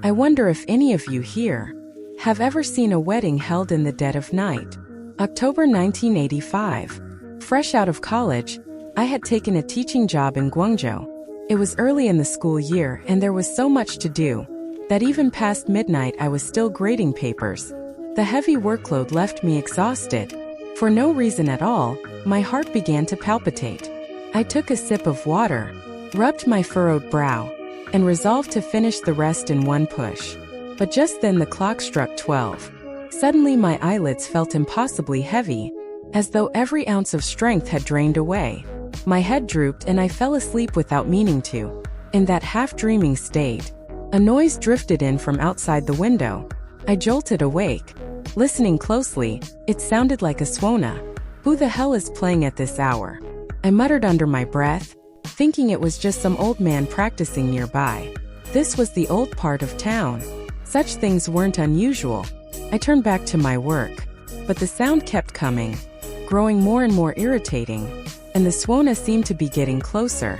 I wonder if any of you here have ever seen a wedding held in the dead of night. October 1985. Fresh out of college, I had taken a teaching job in Guangzhou. It was early in the school year and there was so much to do that even past midnight I was still grading papers. The heavy workload left me exhausted. For no reason at all, my heart began to palpitate. I took a sip of water, rubbed my furrowed brow, and resolved to finish the rest in one push. But just then the clock struck 12. Suddenly my eyelids felt impossibly heavy, as though every ounce of strength had drained away. My head drooped and I fell asleep without meaning to. In that half-dreaming state, a noise drifted in from outside the window. I jolted awake. Listening closely, it sounded like a suona. Who the hell is playing at this hour? I muttered under my breath, thinking it was just some old man practicing nearby. This was the old part of town. Such things weren't unusual. I turned back to my work, but the sound kept coming, growing more and more irritating, and the suona seemed to be getting closer.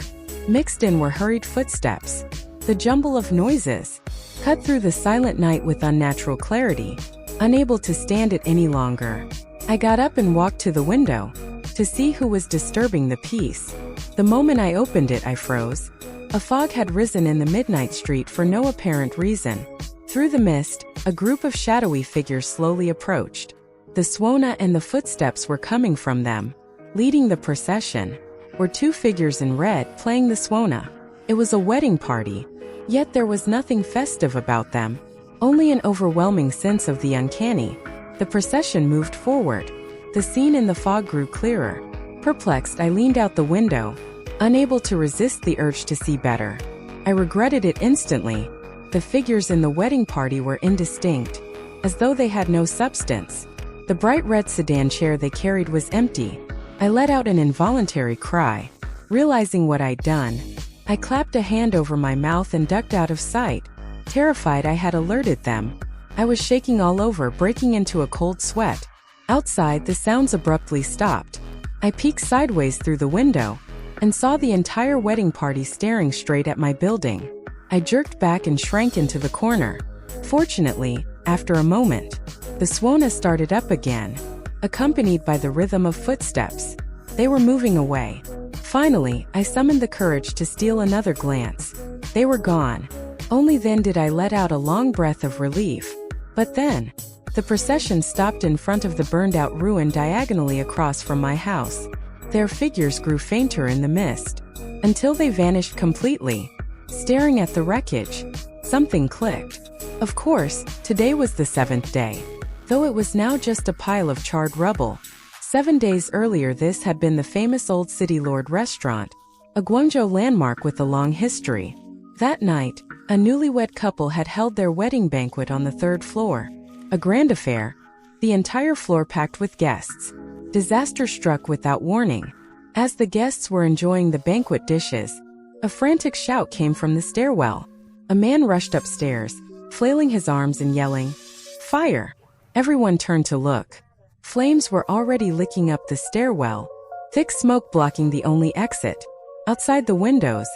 Mixed in were hurried footsteps. The jumble of noises cut through the silent night with unnatural clarity. Unable to stand it any longer, I got up and walked to the window to see who was disturbing the peace. The moment I opened it, I froze. A fog had risen in the midnight street for no apparent reason. Through the mist, a group of shadowy figures slowly approached. The suona and the footsteps were coming from them. Leading the procession were two figures in red playing the suona. It was a wedding party, yet there was nothing festive about them, only an overwhelming sense of the uncanny. The procession moved forward. The scene in the fog grew clearer. Perplexed, I leaned out the window, unable to resist the urge to see better. I regretted it instantly. The figures in the wedding party were indistinct, as though they had no substance. The bright red sedan chair they carried was empty. I let out an involuntary cry, realizing what I'd done. I clapped a hand over my mouth and ducked out of sight, terrified I had alerted them. I was shaking all over, breaking into a cold sweat. Outside, the sounds abruptly stopped. I peeked sideways through the window and saw the entire wedding party staring straight at my building. I jerked back and shrank into the corner. Fortunately, after a moment, the suona started up again, accompanied by the rhythm of footsteps. They were moving away. Finally, I summoned the courage to steal another glance. They were gone. Only then did I let out a long breath of relief. But then, the procession stopped in front of the burned-out ruin diagonally across from my house. Their figures grew fainter in the mist, until they vanished completely. Staring at the wreckage, something clicked. Of course, today was the 7th day, though it was now just a pile of charred rubble. 7 days earlier this had been the famous Old City Lord restaurant, a Guangzhou landmark with a long history. That night, a newlywed couple had held their wedding banquet on the 3rd floor. A grand affair, the entire floor packed with guests. Disaster struck without warning. As the guests were enjoying the banquet dishes, a frantic shout came from the stairwell. A man rushed upstairs, flailing his arms and yelling, "Fire!" Everyone turned to look. Flames were already licking up the stairwell, thick smoke blocking the only exit. Outside the windows,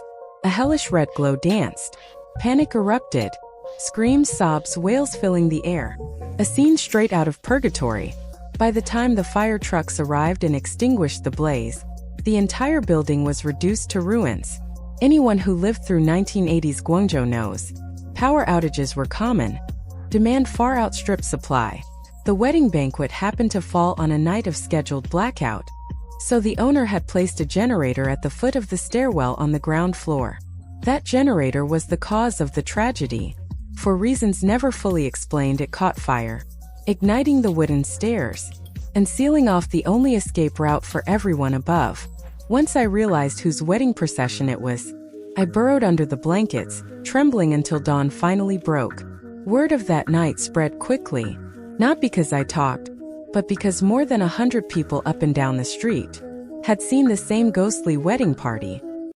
a hellish red glow danced. Panic erupted. Screams, sobs, wails filling the air. A scene straight out of purgatory. By the time the fire trucks arrived and extinguished the blaze, the entire building was reduced to ruins. Anyone who lived through 1980s Guangzhou knows. Power outages were common. Demand far outstripped supply. The wedding banquet happened to fall on a night of scheduled blackout, so the owner had placed a generator at the foot of the stairwell on the ground floor. That generator was the cause of the tragedy. For reasons never fully explained, it caught fire, igniting the wooden stairs and sealing off the only escape route for everyone above. Once I realized whose wedding procession it was, I burrowed under the blankets, trembling until dawn finally broke. Word of that night spread quickly, not because I talked, but because more than 100 people up and down the street had seen the same ghostly wedding party.